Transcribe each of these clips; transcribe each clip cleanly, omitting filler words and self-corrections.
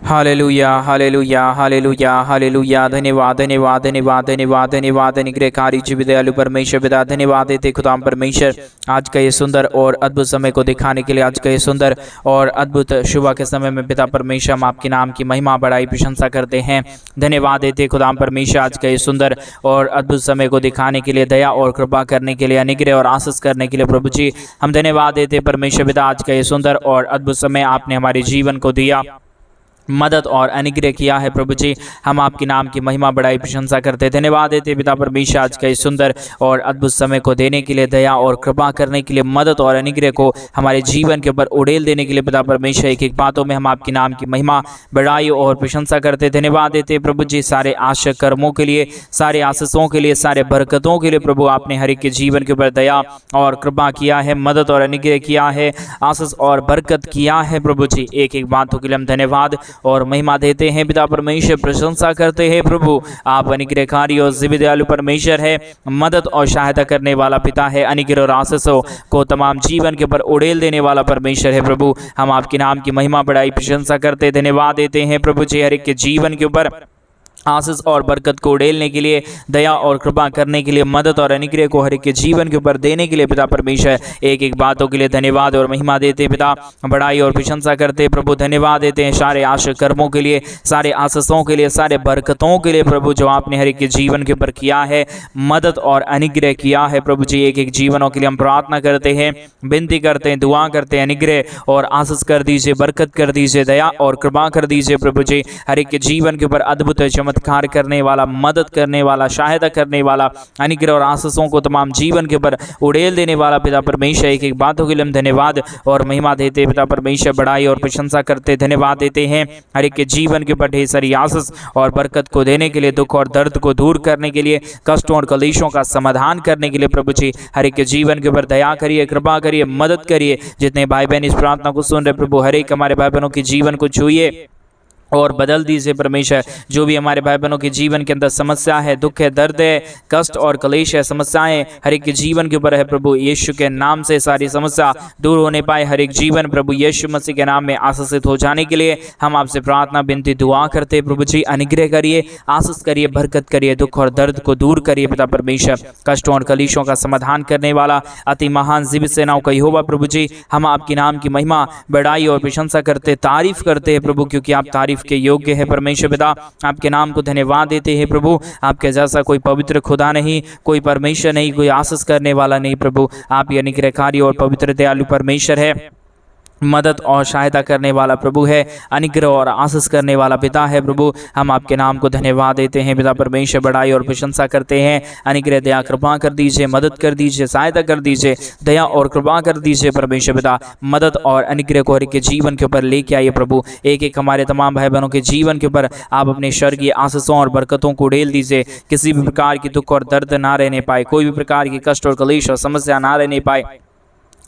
Hallelujah hallelujah hallelujah hallelujah. धन्यवाद धन्यवाद धन्यवाद धन्यवाद धन्यवाद। अनुग्रहकारी जीवित दयालु परमेश्वर पिता, धन्यवाद देते खुदाम परमेश्वर आज का ये सुंदर और अद्भुत समय को दिखाने के लिए, आज का ये सुंदर और अद्भुत सुबह के समय में पिता परमेश्वर हम आपके नाम की महिमा बढ़ाई प्रशंसा करते हैं। धन्यवाद देते खुदाम परमेश्वर आज का ये सुंदर और अद्भुत समय को दिखाने के लिए, दया और कृपा करने के लिए, अनुग्रह और आशीष करने के लिए प्रभु जी हम धन्यवाद देते परमेश्वर पिता। आज का ये सुंदर और अद्भुत समय आपने हमारे जीवन को दिया, मदद और अनुग्रह किया है प्रभु जी। हम आपके नाम की महिमा बढ़ाई प्रशंसा करते धन्यवाद देते पिता परमेश्वर आज का इस सुंदर और अद्भुत समय को देने के लिए, दया और कृपा करने के लिए, मदद और अनुग्रह को हमारे जीवन के ऊपर उड़ेल देने के लिए पिता परमेश्वर एक एक बातों में हम आपके नाम की महिमा बढ़ाई और प्रशंसा करते धन्यवाद देते प्रभु जी। सारे आशा कर्मों के लिए, सारे आशीषों के लिए, सारे बरकतों के लिए प्रभु आपने हर एक के जीवन के ऊपर दया और कृपा किया है, मदद और अनुग्रह किया है, आशीष और बरकत किया है प्रभु जी। एक एक बातों के लिए हम धन्यवाद और महिमा देते हैं पिता परमेश्वर, प्रशंसा करते हैं प्रभु। आप अनुग्रहकारी और जीवित दयालु परमेश्वर है, मदद और सहायता करने वाला पिता है, अनुग्रह और आशीषों को तमाम जीवन के ऊपर उड़ेल देने वाला परमेश्वर है प्रभु। हम आपके नाम की महिमा बढ़ाई प्रशंसा करते धन्यवाद देते हैं प्रभु जी। हर एक के जीवन के ऊपर आशीष और बरकत को उड़ेलने के लिए, दया और कृपा करने के लिए, मदद और अनुग्रह को हर एक के जीवन के ऊपर देने के लिए पिता परमेश्वर एक एक बातों के लिए धन्यवाद और महिमा देते पिता, बड़ाई और प्रशंसा करते प्रभु। धन्यवाद देते हैं सारे आशा कर्मों के लिए, सारे आशीषों के लिए, सारे बरकतों के लिए प्रभु जो आपने हर एक के जीवन के ऊपर किया है, मदद और अनुग्रह किया है प्रभु जी। एक एक जीवनों के लिए हम प्रार्थना करते हैं, विनती करते हैं, दुआ करते हैं, अनुग्रह और आशीष कर दीजिए, बरकत कर दीजिए, दया और कृपा कर दीजिए प्रभु जी। हर एक के जीवन के ऊपर अद्भुत चमत्कार करने वाला, मदद करने वाला, सहायता करने वाला, अनुग्रह और आशीषों को तमाम जीवन के ऊपर उड़ेल देने वाला पिता परमेश्वर एक एक बातों के लिए हम धन्यवाद और महिमा देते पिता परमेश्वर, बड़ाई और प्रशंसा करते धन्यवाद देते हैं। हर एक के जीवन के ऊपर ढेर सारी आशीष और बरकत को देने के लिए, दुख और दर्द को दूर करने के लिए, कष्टों और कलेशों का समाधान करने के लिए प्रभु जी हर एक के जीवन के ऊपर दया करिए, कृपा करिए, मदद करिए। जितने भाई बहन इस प्रार्थना को सुन रहे प्रभु, हर एक हमारे भाई बहनों के जीवन को छूइए और बदल दीजिए परमेश्वर। जो भी हमारे भाई बहनों के जीवन के अंदर समस्या है, दुख है, दर्द है, कष्ट और कलेश है, समस्याएं हर एक के जीवन के ऊपर है प्रभु, यीशु के नाम से सारी समस्या दूर होने पाए। हर एक जीवन प्रभु यीशु मसीह के नाम में आशीषित हो जाने के लिए हम आपसे प्रार्थना, विनती, दुआ करते प्रभु जी। अनुग्रह करिए, आशीष करिए, बरकत करिए, दुख और दर्द को दूर करिए पिता परमेश्वर। कष्टों और कलेशों का समाधान करने वाला अति महान जीवित सेनाओं का यहोवा प्रभु जी, हम आपके नाम की महिमा, बड़ाई और प्रशंसा करते, तारीफ करते हैं प्रभु, क्योंकि आप तारीफ के योग्य है परमेश्वर पिता। आपके नाम को धन्यवाद देते हैं प्रभु। आपके जैसा कोई पवित्र खुदा नहीं, कोई परमेश्वर नहीं, कोई आशीष करने वाला नहीं प्रभु। आप ये अनुग्रहकारी और पवित्र दयालु परमेश्वर है, मदद और सहायता करने वाला प्रभु है, अनुग्रह और आशीष करने वाला पिता है प्रभु। हम आपके नाम को धन्यवाद देते हैं पिता परमेश्वर, बड़ाई और प्रशंसा करते हैं। अनुग्रह, दया, कृपा कर दीजिए, मदद कर दीजिए, सहायता कर दीजिए, दया और कृपा कर दीजिए परमेश्वर पिता। मदद और अनुग्रह को हर एक के जीवन के ऊपर लेके आइए प्रभु। एक एक हमारे तमाम भाई बहनों के जीवन के ऊपर आप अपने स्वर्गीय आशीषों और बरकतों को उड़ेल दीजिए। किसी भी प्रकार की दुख और दर्द ना रहने पाए, कोई भी प्रकार की कष्ट और कलेश और समस्या ना रहने पाए।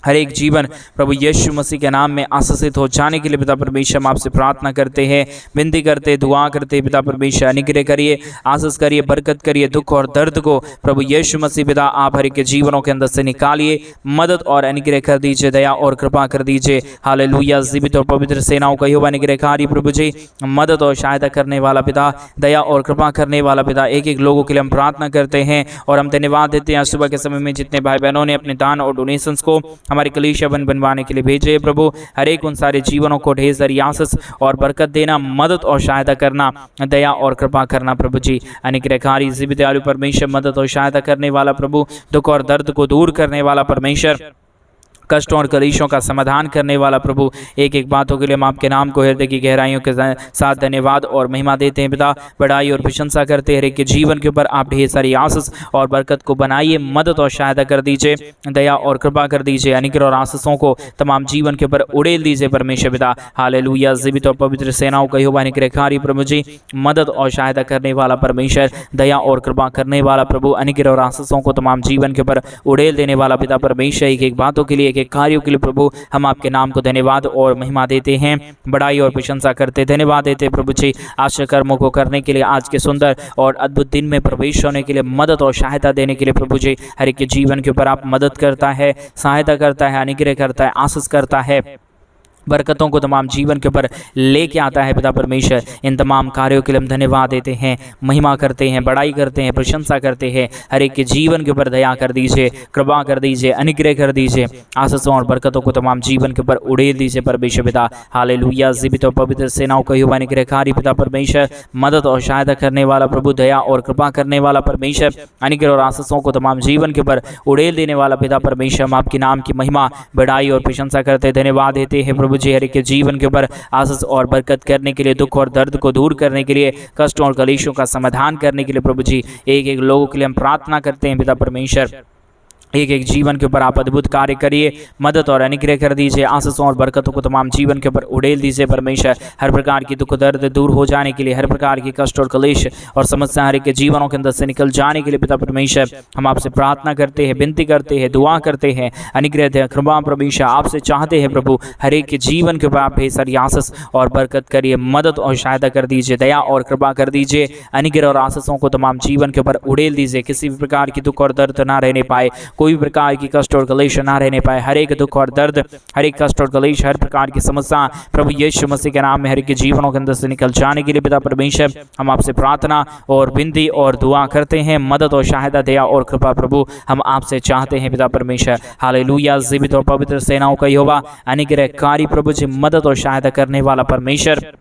हर एक जीवन प्रभु यीशु मसीह के नाम में आशीषित हो जाने के लिए पिता परमेश्वर हम आपसे प्रार्थना करते हैं, विनती करते, दुआ करते पिता परमेश्वर। अनुग्रह करिए, आशीष करिए, बरकत करिए, दुख और दर्द को प्रभु यीशु मसीह पिता आप हर एक के जीवनों के अंदर से निकालिए, मदद और अनुग्रह कर दीजिए, दया और कृपा कर दीजिए। हालेलुया। जीवित और पवित्र सेनाओं का यहोवा अनुग्रहकारी प्रभु जी, मदद और सहायता करने वाला पिता, दया और कृपा करने वाला पिता। एक एक लोगों के लिए हम प्रार्थना करते हैं और हम धन्यवाद देते हैं। सुबह के समय में जितने भाई बहनों ने अपने दान और डोनेशंस को हमारे कलीसिया बनवाने के लिए भेजे प्रभु, हर एक उन सारे जीवनों को ढेर सारी आशीष और बरकत देना, मदद और सहायता करना, दया और कृपा करना प्रभु जी। अनुग्रहकारी जीवित दयालु परमेश्वर, मदद और सहायता करने वाला प्रभु, दुख और दर्द को दूर करने वाला परमेश्वर, कष्टों और कलेशों का समाधान करने वाला प्रभु। एक एक बातों के लिए हम आपके नाम को हृदय की गहराइयों के साथ धन्यवाद और महिमा देते हैं पिता, बड़ाई और प्रशंसा करते हैं। हर एक के जीवन के ऊपर आप ढेर सारी आशीष और बरकत को बनाइए, मदद और सहायता कर दीजिए, दया और कृपा कर दीजिए। अनुग्रह और आशीषों को तमाम जीवन के ऊपर उड़ेल दीजिए परमेश्वर पिता। हालेलुया। जीवित और पवित्र सेनाओं का यहोवा अनुग्रहकारी प्रभु जी, मदद और सहायता करने वाला परमेश्वर, दया और कृपा करने वाला प्रभु, अनुग्रह और आशीषों को तमाम जीवन के ऊपर उड़ेल देने वाला पिता परमेश्वर। एक एक बातों के लिए, के कार्यों के लिए प्रभु हम आपके नाम को धन्यवाद और महिमा देते हैं, बड़ाई और प्रशंसा करते धन्यवाद देते प्रभु जी। आशा कर्मों को करने के लिए, आज के सुंदर और अद्भुत दिन में प्रवेश होने के लिए, मदद और सहायता देने के लिए प्रभु जी। हर एक के जीवन के ऊपर आप मदद करता है, सहायता करता है, अनुग्रह करता है, आशीष करता है, बरकतों को तमाम जीवन के ऊपर लेके आता है पिता परमेश्वर। इन तमाम कार्यों के लिए हम धन्यवाद देते हैं, महिमा करते हैं, बड़ाई करते हैं, प्रशंसा करते हैं। हर एक के जीवन के ऊपर दया कर दीजिए, कृपा कर दीजिए, अनुग्रह कर दीजिए, आशीषों और बरकतों को तमाम जीवन के ऊपर उड़ेल दीजिए परमेश्वर पिता। हालेलुया। जीवित और पवित्र सेनाओं का युवा अनुग्रहकारी पिता परमेश्वर, मदद और सहायता करने वाला प्रभु, दया और कृपा करने वाला परमेश्वर, अनुग्रह और आशीषों को तमाम जीवन के ऊपर उड़ेल देने वाला पिता परमेश्वर, हम आपके नाम की महिमा, बड़ाई और प्रशंसा करते धन्यवाद देते हैं प्रभु जी। हर एक के जीवन के ऊपर आशीष और बरकत करने के लिए, दुख और दर्द को दूर करने के लिए, कष्टों और कलेशों का समाधान करने के लिए प्रभु जी, एक एक लोगों के लिए हम प्रार्थना करते हैं पिता परमेश्वर। एक एक जीवन के ऊपर आप अद्भुत कार्य करिए, मदद और अनुग्रह कर दीजिए, आशीषों और बरकतों को तमाम जीवन के ऊपर उड़ेल दीजिए परमेश्वर। हर प्रकार की दुख दर्द दूर हो जाने के लिए, हर प्रकार की कष्ट और कलेश और समस्या हर एक के जीवनों के अंदर से निकल जाने के लिए पिता परमेश्वर, हम आपसे प्रार्थना करते हैं, विनती करते हैं, दुआ करते हैं, अनुग्रह दें, कृपा परमेश्वर आपसे चाहते हैं प्रभु। हर एक के जीवन के ऊपर आप सारी आशीष और बरकत करिए, मदद और सहायता कर दीजिए, दया और कृपा कर दीजिए, अनुग्रह और आशीषों को तमाम जीवन के ऊपर उड़ेल दीजिए। किसी भी प्रकार की दुख और दर्द ना रहने पाए, कोई भी प्रकार की कष्ट और कलेश ना रहने पाए। हर एक दुख और दर्द, हर एक कष्ट और कलेश, हर प्रकार की समस्या प्रभु यीशु मसीह के नाम में हर एक के जीवनों के अंदर से निकल जाने के लिए पिता परमेश्वर, हम आपसे प्रार्थना और विनती और दुआ करते हैं। मदद और सहायता, दया और कृपा प्रभु हम आपसे चाहते हैं पिता परमेश्वर। हालेलुया। जीवित और पवित्र सेनाओं का यहोवा, अनुग्रहकारी प्रभु जी, मदद और सहायता करने वाला परमेश्वर,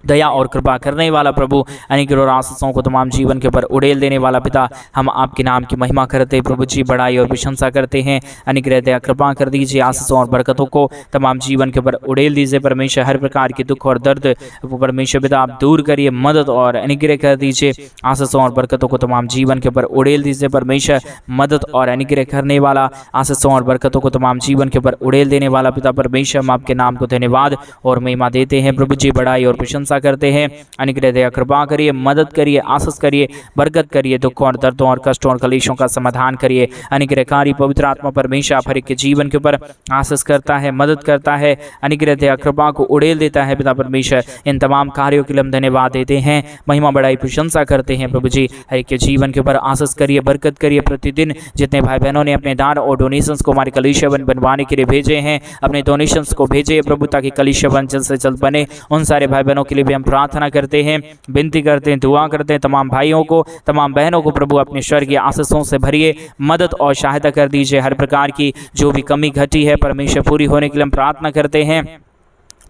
दया और कृपा करने वाला प्रभु, अनुग्रह और आशीषों को तमाम जीवन के ऊपर उड़ेल देने वाला पिता, हम आपके नाम की महिमा करते हैं प्रभु जी, बड़ाई और प्रशंसा करते हैं। अनुग्रह दया कृपा कर दीजिए, आशीषों और बरकतों को तमाम जीवन के ऊपर उड़ेल दीजिए परमेश्वर। हर प्रकार की दुख और दर्द परमेश्वर पिता आप दूर करिए, मदद और अनुग्रह कर दीजिए, आशीषों और बरकतों को तमाम जीवन के ऊपर उड़ेल दीजिए परमेश्वर। मदद और अनुग्रह करने वाला, आशीषों और बरकतों को तमाम जीवन के ऊपर उड़ेल देने वाला पिता परमेश्वर, हम आपके नाम को धन्यवाद और महिमा देते हैं प्रभु जी, बड़ाई और प्रशंसा करते हैं। अनुग्रह दया कृपा करिए, मदद करिए, आशीष करिए, बरकत करिए, दुखों और दर्दों और कष्टों और कलेशों का समाधान करिए। अनुग्रहकारी पवित्र आत्मा परमेश्वर आप हर एक के जीवन के ऊपर आशीष करता है, मदद करता है, अनुग्रह दया कृपा को उड़ेल देता है पिता परमेश्वर। इन तमाम कार्यों के लिए हम धन्यवाद देते हैं, महिमा बड़ाई प्रशंसा करते हैं प्रभु जी। हर एक के जीवन के ऊपर आशीष करिए, बरकत करिए। प्रतिदिन जितने भाई बहनों ने अपने दान और डोनेशंस को हमारे कलीसिया बनवाने के लिए भेजे हैं, अपने डोनेशंस को भेजे प्रभु, ताकि कलीसिया जल्द से जल्द बने। उन सारे भाई बहनों के लिए भी हम प्रार्थना करते हैं, विनती करते हैं, दुआ करते हैं। तमाम भाइयों को, तमाम बहनों को प्रभु अपने स्वर्गीय आशीषों से भरिए, मदद और सहायता कर दीजिए। हर प्रकार की जो भी कमी घटी है परमेश्वर पूरी होने के लिए हम प्रार्थना करते हैं,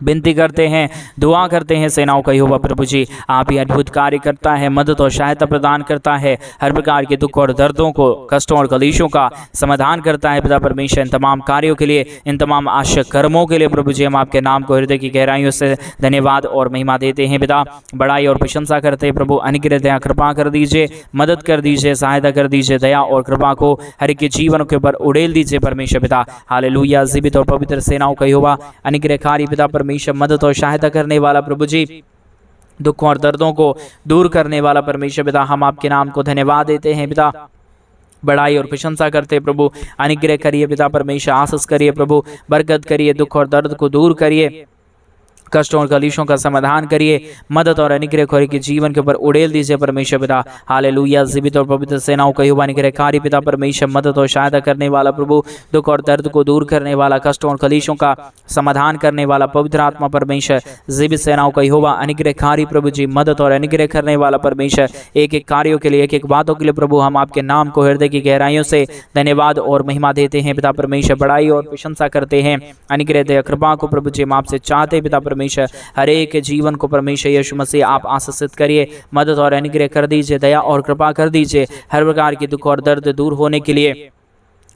विनती करते हैं, दुआ करते हैं। सेनाओं का यहोवा प्रभु जी आप ही अद्भुत कार्य करता है, मदद और सहायता प्रदान करता है, हर प्रकार के दुख और दर्दों को, कष्टों और कलेशों का समाधान करता है पिता परमेश्वर। इन तमाम कार्यों के लिए, इन तमाम आश्चर्य कर्मों के लिए प्रभु जी हम आपके नाम को हृदय की गहराइयों से धन्यवाद और महिमा देते हैं पिता, बड़ाई और प्रशंसा करते हैं प्रभु। अनुग्रह दया कृपा कर दीजिए, मदद कर दीजिए, सहायता कर दीजिए, दया और कृपा को हर एक के जीवन के ऊपर उड़ेल दीजिए परमेश्वर पिता। हालेलुया। जीवित और पवित्र सेनाओं का यहोवा, अनुग्रहकारी पिता परमेश्वर, मदद और सहायता करने वाला प्रभु जी, दुखों और दर्दों को दूर करने वाला परमेश्वर पिता, हम आपके नाम को धन्यवाद देते हैं पिता, बड़ाई और प्रशंसा करते प्रभु। अनुग्रह करिए पिता परमेश्वर, आशीष करिए प्रभु, बरकत करिए, दुख और दर्द को दूर करिए, कष्टों और कलेशों का समाधान करिए, मदद और अनुग्रह खोरे के जीवन के ऊपर उड़ेल दीजिए परमेश्वर पिता। हालेलुया। जीवित और पवित्र सेनाओं का यहोवा, अनुग्रहकारी पिता परमेश्वर, मदद और सहायता करने वाला प्रभु, दुख और दर्द को दूर करने वाला, कष्टों और कलेशों का समाधान करने वाला पवित्र आत्मा परमेश्वर। जीवित सेनाओं का यहोवा, अनुग्रहकारी प्रभु जी, मदद और अनुग्रह करने वाला परमेश्वर। एक एक कार्यों के लिए, एक एक बातों के लिए प्रभु हम आपके नाम को हृदय की गहराइयों से धन्यवाद और महिमा देते हैं पिता परमेश्वर, बड़ाई और प्रशंसा करते हैं। अनुग्रह दया कृपा को प्रभु जी हम आपसे चाहते हैं पिता परमेश्वर। हर एक जीवन को परमेश्वर यीशु मसीह आप आशीषित करिए, मदद और अनुग्रह कर दीजिए, दया और कृपा कर दीजिए। हर प्रकार की दुख और दर्द दूर होने के लिए,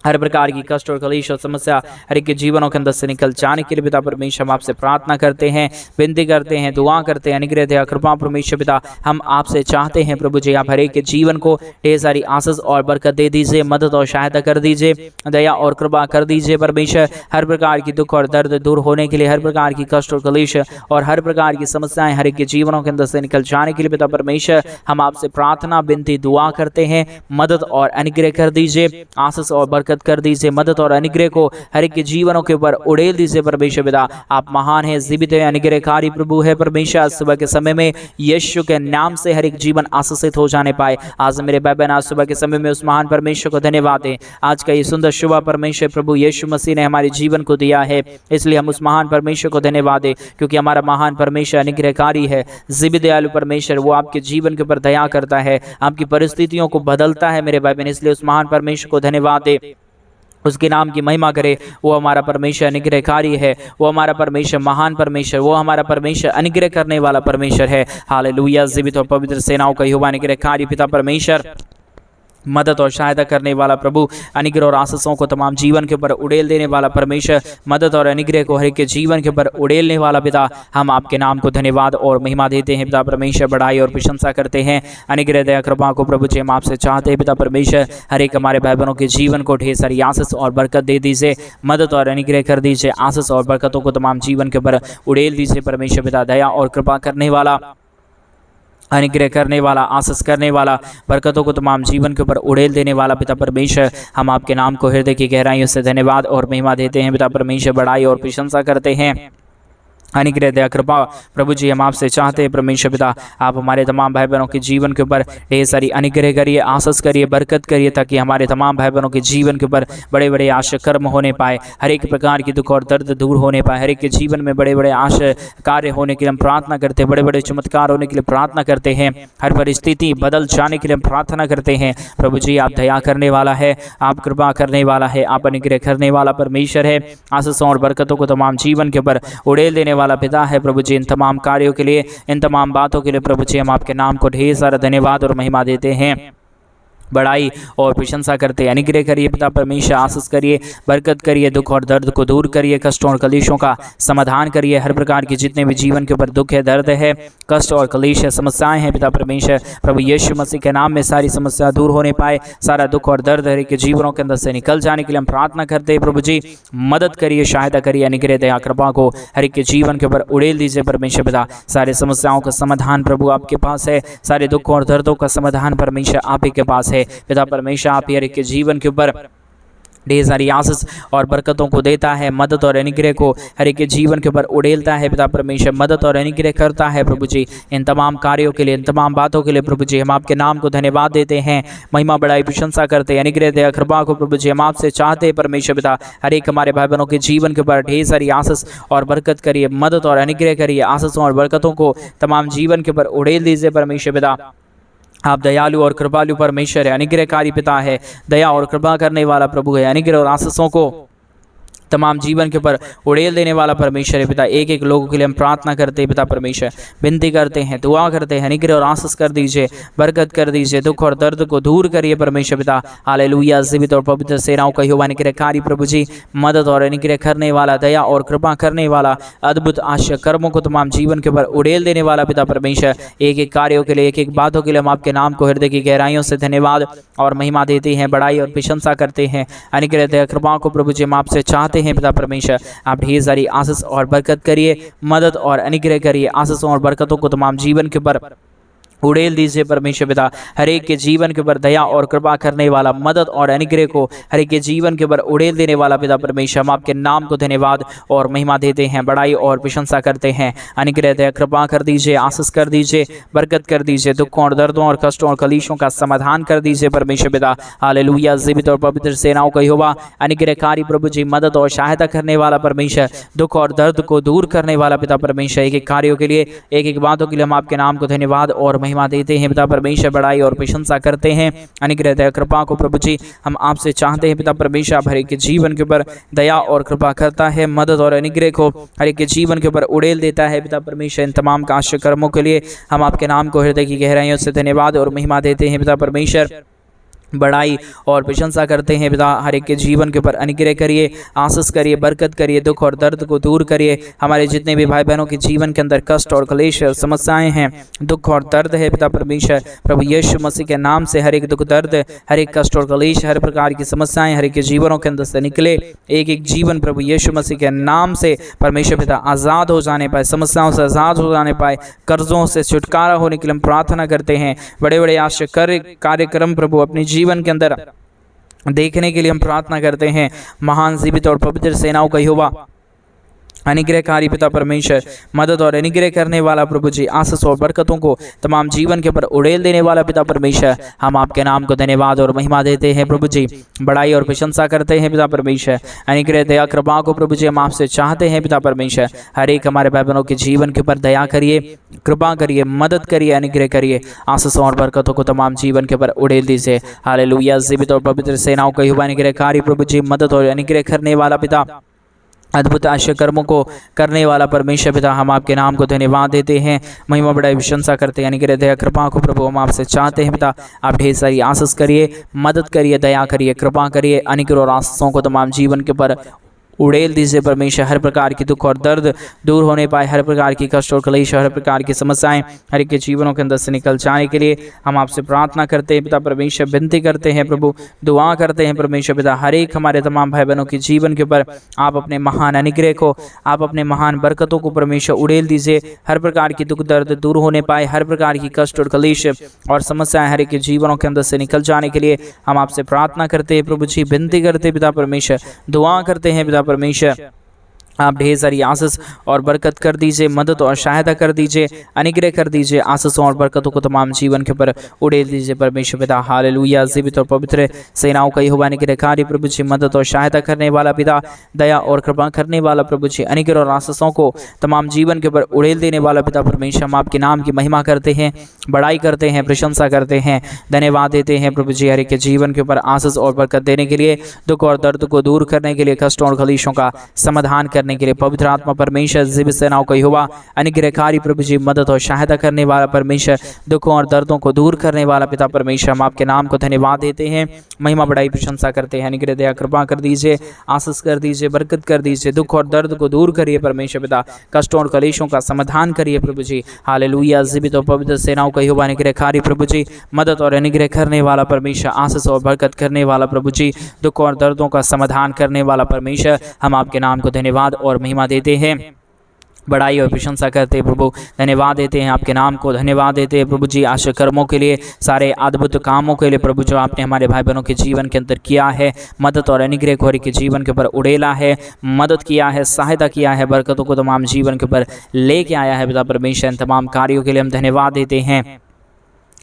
हर प्रकार की कष्ट और कलेश और समस्या हर एक के जीवनों के अंदर से निकल जाने के लिए पिता परमेश्वर हम आपसे प्रार्थना करते हैं, विनती करते हैं, दुआ करते हैं। अनुग्रह दया कृपा परमेश्वर पिता हम आपसे चाहते हैं प्रभु जी, आप हर एक के जीवन को ढेर सारी आशीष और बरकत दे दीजिए, मदद और सहायता कर दीजिए, दया और कृपा कर दीजिए परमेश्वर। हर प्रकार की दुख और दर्द दूर होने के लिए, हर प्रकार की कष्ट और कलेश और हर प्रकार की समस्याएं हर एक के जीवनों के अंदर से निकल जाने के लिए पिता परमेश्वर हम आपसे प्रार्थना, विनती, दुआ करते हैं। मदद और अनुग्रह कर दीजिए, आशीष और बरकत बरकत कर दीजिए, मदद और अनुग्रह को हर एक के जीवनों के ऊपर उड़ेल दीजिए परमेश्वर पिता। आप महान है, जीवित है, अनुग्रहकारी प्रभु है परमेश्वर। आज सुबह के समय में यीशु के नाम से हर एक जीवन आशीषित हो जाने पाए। आज मेरे भाई बहन आज सुबह के समय में उस महान परमेश्वर को धन्यवाद है। आज का ये सुंदर शुभ परमेश्वर प्रभु यीशु मसीह ने हमारे जीवन को दिया है, इसलिए हम उस महान परमेश्वर को धन्यवाद है, क्योंकि हमारा महान परमेश्वर अनुग्रहकारी है, जीवित दयालु परमेश्वर। वो आपके जीवन के ऊपर दया करता है, आपकी परिस्थितियों को बदलता है मेरे भाई बहन, इसलिए उस महान परमेश्वर को धन्यवाद दे, उसके नाम की महिमा करे। वो हमारा परमेश्वर अनुग्रहकारी है, वो हमारा परमेश्वर महान परमेश्वर, वो हमारा परमेश्वर अनुग्रह करने वाला परमेश्वर है। हालेलुया। जीवित और पवित्र सेनाओं का यहोवा अनुग्रहकारी पिता परमेश्वर, मदद और सहायता करने वाला प्रभु, अनुग्रह और आशीषों को तमाम जीवन के ऊपर उड़ेल देने वाला परमेश्वर, मदद और अनुग्रह को हर एक के जीवन के ऊपर उड़ेलने वाला पिता, हम आपके नाम को धन्यवाद और महिमा देते हैं पिता परमेश्वर। बढ़ाई और प्रशंसा करते हैं। अनुग्रह दया कृपा को प्रभु जी हम आपसे चाहते हैं पिता परमेश्वर। हर एक हमारे भाई बहनों के जीवन को ढेर सारी आशीष और बरकत दे दीजिए, मदद और अनुग्रह कर दीजिए, आशीष और बरकतों को तमाम जीवन के ऊपर उड़ेल दीजिए परमेश्वर पिता। दया और कृपा करने वाला, अनुग्रह करने वाला, आशीष करने वाला, बरकतों को तमाम जीवन के ऊपर उड़ेल देने वाला पिता परमेश्वर, हम आपके नाम को हृदय की गहराइयों से धन्यवाद और महिमा देते हैं पिता परमेश्वर। बढ़ाई और प्रशंसा करते हैं। अनुग्रह दया कृपा प्रभु जी हम आपसे चाहते हैं परमेश्वर पिता, आप हमारे तमाम भाई बहनों के जीवन के ऊपर ढेर सारी अनुग्रह करिए, आशीष करिए, बरकत करिए, ताकि हमारे तमाम भाई बहनों के जीवन के ऊपर बड़े बड़े आशा कर्म होने पाए, हर एक प्रकार की दुख और दर्द दूर होने पाए, हर एक के जीवन में बड़े बड़े आशा कार्य होने के लिए हम प्रार्थना करते हैं, बड़े बड़े चमत्कार होने के लिए प्रार्थना करते हैं, हर परिस्थिति बदल जाने के लिए हम प्रार्थना करते हैं। प्रभु जी आप दया करने वाला है, आप कृपा करने वाला है, आप अनुग्रह करने वाला परमेश्वर है, आशीषों और बरकतों को तमाम जीवन के ऊपर उड़ेल देने वाला पिता है प्रभु जी। इन तमाम कार्यों के लिए, इन तमाम बातों के लिए प्रभु जी हम आपके नाम को ढेर सारा धन्यवाद और महिमा देते हैं। बढ़ाई और प्रशंसा करते, अनुग्रह करिए पिता परमेश्वर, आशीष करिए, बरकत करिए, दुख और दर्द को दूर करिए, कष्टों और कलेशों का समाधान करिए। हर प्रकार के जितने भी जीवन के ऊपर दुख है, दर्द है, कष्ट और कलेश है, समस्याएं हैं पिता परमेश्वर, प्रभु यीशु मसीह के नाम में सारी समस्या दूर होने पाए, सारा दुख और दर्द हर एक के जीवनों के अंदर से निकल जाने के लिए हम प्रार्थना करते हैं। प्रभु जी मदद करिए, सहायता करिए, अनुग्रह दया कृपा को हर एक के जीवन के ऊपर उड़ेल दीजिए परमेश्वर पिता। सारे समस्याओं का समाधान प्रभु आपके पास है, सारे दुखों और दर्दों का समाधान परमेश्वर आप ही के पास है पिता परमेश्वर। आप हर एक के जीवन के ऊपर ढेर सारी आशीष और बरकतों को देता है, मदद और अनुग्रह को हर एक के जीवन के ऊपर उड़ेलता है पिता परमेश्वर, मदद और अनुग्रह करता है प्रभु जी। इन तमाम कार्यों के लिए, इन तमाम बातों के लिए प्रभु जी हम आपके नाम को धन्यवाद देते हैं, महिमा बढ़ाई प्रशंसा करते हैं। अनुग्रह दया कृपा को प्रभु जी हम आपसे चाहते हैं परमेश्वर पिता, हर एक हमारे भाई बहनों के जीवन के ऊपर ढेर सारी आशीष और बरकत करिए, मदद और अनुग्रह करिए, आशीषों और बरकतों को तमाम जीवन के ऊपर उड़ेल दीजिए परमेश्वर पिता। आप दयालु और कृपालु परमेश्वर है, अनुग्रहकारी पिता है, दया और कृपा करने वाला प्रभु है, अनुग्रह और आशीषों को तमाम जीवन के ऊपर उड़ेल देने वाला परमेश्वर है पिता। एक एक लोगों के लिए हम प्रार्थना करते हैं पिता परमेश्वर, विनती करते हैं, दुआ करते हैं, अनुग्रह और आशीष कर दीजिए, बरकत कर दीजिए, दुख और दर्द को दूर करिए परमेश्वर पिता। हालेलुया। जीवित और पवित्र सेनाओं का यहोवा अनुग्रहकारी प्रभु जी, मदद और अनुग्रह करने वाला, दया और कृपा करने वाला, अद्भुत आश्चर्य कर्मों को तमाम जीवन के ऊपर उड़ेल देने वाला पिता परमेश्वर। एक एक कार्यों के लिए, एक एक बातों के लिए हम आपके नाम को हृदय की गहराइयों से धन्यवाद और महिमा देते हैं, बढ़ाई और प्रशंसा करते हैं। अनुग्रह दया कृपा को प्रभु जी हम आपसे चाहते हैं पिता परमेश्वर, आप ढेर सारी आशीष और बरकत करिए, मदद और अनुग्रह करिए, आशीषों और बरकतों को तमाम जीवन के ऊपर उड़ेल दीजिए परमेश्वर पिता। हर एक के जीवन के ऊपर दया और कृपा करने वाला, मदद और अनुग्रह को हर एक के जीवन के ऊपर उड़ेल देने वाला पिता परमेश्वर, हम आपके नाम को धन्यवाद और महिमा देते हैं, बढ़ाई और प्रशंसा करते हैं। अनुग्रह दया कृपा कर दीजिए, आशीष कर दीजिए, बरकत कर दीजिए, दुखों और दर्दों और कष्टों और कलेशों का समाधान कर दीजिए परमेश्वर पिता। हालेलुया। जीवित और पवित्र सेनाओं का यहोवा अनुग्रहकारी प्रभु जी, मदद और सहायता करने वाला परमेश्वर, दुख और दर्द को दूर करने वाला पिता परमेश्वर। एक एक कार्यों के लिए, एक एक बातों के लिए हम आपके नाम को धन्यवाद और महिमा देते हैं पिता परमेश्वर, बढ़ाई और प्रशंसा करते हैं। अनुग्रह दया कृपा को प्रभु जी हम आपसे चाहते हैं पिता परमेश्वर, हर एक के जीवन के ऊपर दया और कृपा करता है, मदद और अनुग्रह को हर एक के जीवन के ऊपर उड़ेल देता है पिता परमेश्वर। इन तमाम आश्चर्य कर्मों के लिए हम आपके नाम को हृदय की गहराइयों से धन्यवाद और महिमा देते हैं पिता परमेश्वर, बढ़ाई और प्रशंसा करते हैं पिता। हर एक के जीवन के ऊपर अनुग्रह करिए, आशीष करिए, बरकत करिए, दुख और दर्द को दूर करिए। हमारे जितने भी भाई बहनों के जीवन के अंदर कष्ट और क्लेश और समस्याएं हैं, दुख और दर्द है पिता परमेश्वर, प्रभु यीशु मसीह के नाम से हर एक दुख दर्द, हर एक कष्ट और क्लेश, हर प्रकार की समस्याएं हर एक के जीवनों के अंदर से निकले। एक एक जीवन प्रभु यीशु मसीह के नाम से परमेश्वर पिता आज़ाद हो जाने पाए, समस्याओं से आज़ाद हो जाने पाए, कर्जों से छुटकारा होने के लिए हम प्रार्थना करते हैं। बड़े बड़े आश्चर्य कार्यक्रम प्रभु अपने जीवन के अंदर देखने के लिए हम प्रार्थना करते हैं। महान जीवित और पवित्र सेनाओं का यहोवा, अनुग्रहकारी पिता परमेश्वर, मदद और अनुग्रह करने वाला प्रभु जी, आशीष और बरकतों को तमाम जीवन के ऊपर उड़ेल देने वाला पिता परमेश्वर, हम आपके नाम को धन्यवाद और महिमा देते हैं प्रभु जी, बड़ाई और प्रशंसा करते हैं पिता परमेश्वर। अनुग्रह दया कृपा को प्रभु जी हम आपसे चाहते हैं पिता परमेश्वर। हर एक हमारे भाई बहनों के जीवन के ऊपर दया करिए, कृपा करिए, मदद करिए, अनुग्रह करिए, आशीष और बरकतों को तमाम जीवन के ऊपर उड़ेल दीजिए। हालेलुया। जीवित और पवित्र सेनाओं का यहोवा, अनुग्रहकारी प्रभु जी, मदद और अनुग्रह करने वाला पिता, अद्भुत आश्चर्य कर्मों को करने वाला परमेश्वर पिता, हम आपके नाम को धन्यवाद देते हैं, महिमा बड़ाई प्रशंसा करते हैं। अनुग्रह दया कृपा को प्रभु हम आपसे चाहते हैं पिता, आप ढेर सारी आशीष करिए, मदद करिए, दया करिए, कृपा करिए, अनुग्रह और आशीषों को तमाम जीवन के ऊपर उड़ेल दीजिए परमेश्वर। हर प्रकार की दुख और दर्द दूर होने पाए, हर प्रकार की कष्ट और क्लेश, हर प्रकार की समस्याएं हर एक के जीवनों के अंदर से निकल जाने के लिए हम आपसे प्रार्थना करते हैं पिता परमेश्वर, विनती करते हैं प्रभु, दुआ करते हैं परमेश्वर पिता। हर एक हमारे तमाम भाई बहनों के जीवन के ऊपर आप अपने महान अनुग्रह को, आप अपने महान बरकतों को परमेश्वर उड़ेल दीजिए। हर प्रकार की दुख दर्द दूर होने पाए, हर प्रकार की कष्ट और क्लेश और समस्याएं हर एक के जीवनों के अंदर से निकल जाने के लिए हम आपसे प्रार्थना करते हैं प्रभु जी, विनती करते हैं पिता परमेश्वर, दुआ करते हैं पिता परमेश्वर। आप ढेर सारी आशीष और बरकत कर दीजिए, मदद और सहायता कर दीजिए, अनुग्रह कर दीजिए, आशीषों और बरकतों को तमाम जीवन के ऊपर उड़ेल दीजिए परमेश्वर पिता। हालेलुया। जीवित और पवित्र सेनाओं का यहोवा, अनुग्रहकारी प्रभु जी, मदद और सहायता करने वाला पिता, दया और कृपा करने वाला प्रभु जी, अनुग्रह और आशीषों को तमाम जीवन के ऊपर उड़ेल देने वाला पिता परमेश्वर, हम आपके नाम की महिमा करते हैं, बड़ाई करते हैं, प्रशंसा करते हैं, धन्यवाद देते हैं प्रभु जी। हर एक के जीवन के ऊपर आशीष और बरकत देने के लिए, दुख और दर्द को दूर करने के लिए, कष्टों और क्लेशों का समाधान करने के लिए पवित्र आत्मा परमेश्वर, जीवित सेनाओं का यहोवा, अनुग्रहकारी प्रभु जी, मदद और सहायता करने वाला परमेश्वर, दुखों और दर्दों को दूर करने वाला पिता परमेश्वर, हम आपके नाम को धन्यवाद देते हैं, महिमा बड़ाई प्रशंसा करते हैं। अनुग्रह दया कृपा कर दीजिए, आशीष कर दीजिए, बरकत कर दीजिए, दुख और दर्द को दूर करिए परमेश्वर पिता, कष्टों और क्लेशों का समाधान करिए प्रभु जी। हालेलुया। जीवित और पवित्र सेनाओं का यहोवा, अनुग्रहकारी प्रभु जी, मदद और अनुग्रह करने वाला परमेश्वर, आशीष और बरकत करने वाला प्रभु जी, दुख और दर्दों का समाधान करने वाला परमेश्वर, हम आपके नाम को धन्यवाद और महिमा देते हैं, बड़ाई और प्रशंसा करते हैं प्रभु, धन्यवाद देते हैं आपके नाम को, धन्यवाद देते हैं प्रभु जी आश्चर्य कर्मों के लिए, सारे अद्भुत कामों के लिए प्रभु, जो आपने हमारे भाई बहनों के जीवन के अंदर किया है, मदद और अनुग्रह को हर के जीवन के ऊपर उड़ेला है, मदद किया है, सहायता किया है, बरकतों को तमाम जीवन के ऊपर लेके आया है पिता परमेश्वर। इन तमाम कार्यों के लिए हम धन्यवाद देते हैं,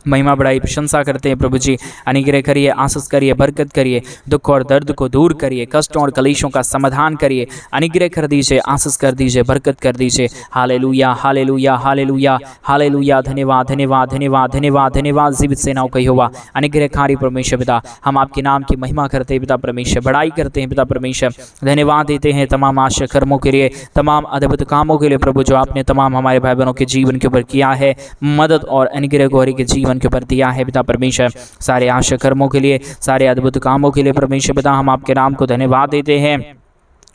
महिमा बड़ाई प्रशंसा करते हैं प्रभु जी। अनुग्रह करिए, आशीष करिए, बरकत करिए, दुख और दर्द को दूर करिए, कष्टों और क्लेशों का समाधान करिए, अनुग्रह कर दीजिए, आशीष कर दीजिए, बरकत कर दीजिए। Hallelujah, hallelujah, hallelujah, hallelujah. धन्यवाद, धन्यवाद, धन्यवाद, धन्यवाद, धन्यवाद। जीवित सेनाओं का यहोवा, अनुग्रहकारी परमेश्वर पिता, हम आपके नाम की महिमा करते हैं पिता परमेश्वर, बड़ाई करते हैं पिता परमेश्वर, धन्यवाद देते हैं तमाम आश्चर्य कर्मों के लिए, तमाम अद्भुत कामों के लिए प्रभु, जो आपने तमाम हमारे भाई बहनों के जीवन के ऊपर किया है, मदद और अनुग्रह को हर के जीवन के ऊपर दिया है पिता परमेश्वर। सारे आश्चर्य कर्मों के लिए, सारे अद्भुत कामों के लिए परमेश्वर पिता, हम आपके नाम को धन्यवाद देते हैं,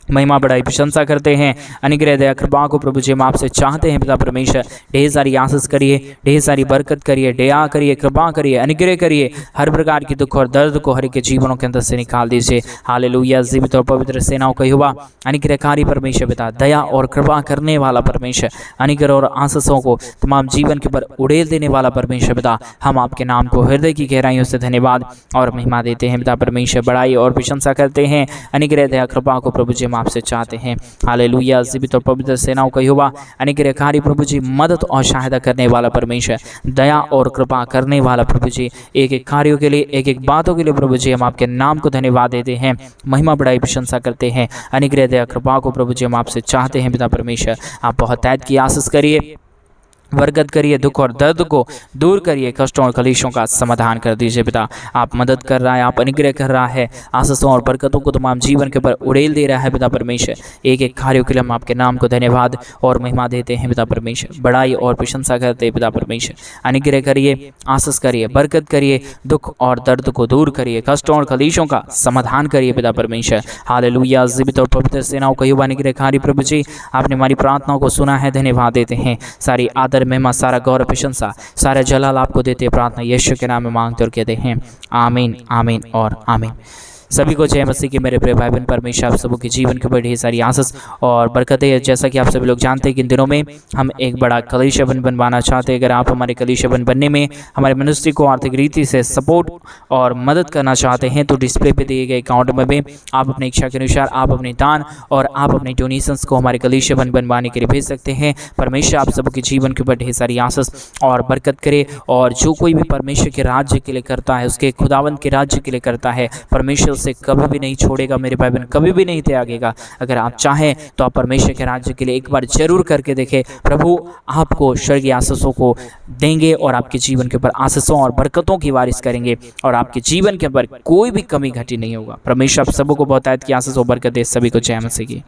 महिमा बड़ाई प्रशंसा करते हैं। अनुग्रह दया कृपा को प्रभु जी हम आपसे चाहते हैं पिता परमेश्वर, ढेर सारी आशीष करिए, ढेर सारी बरकत करिए, दया करिए, कृपा करिए, अनुग्रह करिए, हर प्रकार की दुख और दर्द को हर के जीवनों के अंदर से निकाल दीजिए। हालेलुया। जीवित और पवित्र सेनाओं का यहोवा, अनुग्रहकारी परमेश्वर पिता, दया और कृपा करने वाला परमेश्वर, अनुग्रह और आशीषों को तमाम जीवन के ऊपर उड़ेल देने वाला परमेश्वर पिता, हम आपके नाम को हृदय की गहराइयों से धन्यवाद और महिमा देते हैं पिता परमेश्वर, बड़ाई और प्रशंसा करते हैं। अनुग्रह दया कृपा को प्रभु जी आपसे चाहते हैं। हालेलुया। जीवित और पवित्र सेनाओं का यहोवा, अनुग्रहकारी प्रभु जी, मदद और सहायता करने वाला परमेश्वर, दया और कृपा करने वाला प्रभु जी, एक एक कार्यों के लिए, एक एक बातों के लिए प्रभु जी हम आपके नाम को धन्यवाद देते हैं, महिमा बड़ाई प्रशंसा करते हैं। अनुग्रह दया कृपा को प्रभु जी हम आपसे चाहते हैं पिता परमेश्वर, आप बहुत ऐद की आशीष करिए, बरकत करिए, दुख और दर्द को दूर करिए, कष्टों और क्लेशों का समाधान कर दीजिए पिता। आप मदद कर रहा है, आप अनुग्रह कर रहा है, आशीषों और बरकतों को तमाम जीवन के ऊपर उड़ेल दे रहा है पिता परमेश्वर। एक एक कार्यों के लिए हम आपके नाम को धन्यवाद और महिमा देते हैं पिता परमेश्वर, बड़ाई और प्रशंसा करते हैं पिता परमेश्वर। अनुग्रह करिए, आशीष करिए, बरकत करिए, दुख और दर्द को दूर करिए, कष्टों और क्लेशों का समाधान करिए पिता परमेश्वर। हालेलुया। जीवित और पवित्र सेनाओं का यहोवा, अनुग्रहकारी प्रभु जी, आपने हमारी प्रार्थनाओं को सुना है, धन्यवाद देते हैं। सारी आदर महिमा, सारा गौरव प्रशंसा, सारा जलाल आपको देते, प्रार्थना यीशु के नाम में मांगते और कहते हैं आमीन, आमीन और आमीन। सभी को जय मसीह की मेरे प्रिय भाई बहन। परमेश्वर आप सबों के जीवन के ऊपर ढेर सारी आशीष और बरकतें। जैसा कि आप सभी लोग जानते हैं कि इन दिनों में हम एक बड़ा कलीसिया बनवाना चाहते हैं। अगर आप हमारे कलीसिया बनने में हमारे मिनिस्ट्री को आर्थिक रीति से सपोर्ट और मदद करना चाहते हैं तो डिस्प्ले पे दिए गए अकाउंट में आप अपनी इच्छा के अनुसार आप अपने दान और आप अपने डोनेशंस को हमारे कलीसिया बनवाने के लिए भेज सकते हैं। परमेश्वर आप सबों के जीवन के ऊपर ढेर सारी आशीष और बरकत करे। और जो कोई भी परमेश्वर के राज्य के लिए करता है, उसके खुदावंत के राज्य के लिए करता है, परमेश्वर उसे कभी भी नहीं छोड़ेगा मेरे भाई बहन, कभी भी नहीं त्यागेगा। अगर आप चाहें तो आप परमेश्वर के राज्य के लिए एक बार जरूर करके देखें। प्रभु आपको स्वर्गीय आशीषों को देंगे और आपके जीवन के ऊपर आशीषों और बरकतों की वारिश करेंगे और आपके जीवन के ऊपर कोई भी कमी घटी नहीं होगा। परमेश्वर आप सबों को बहुत आयत की आशीष और बरकत दे। सभी को जय मसीह की।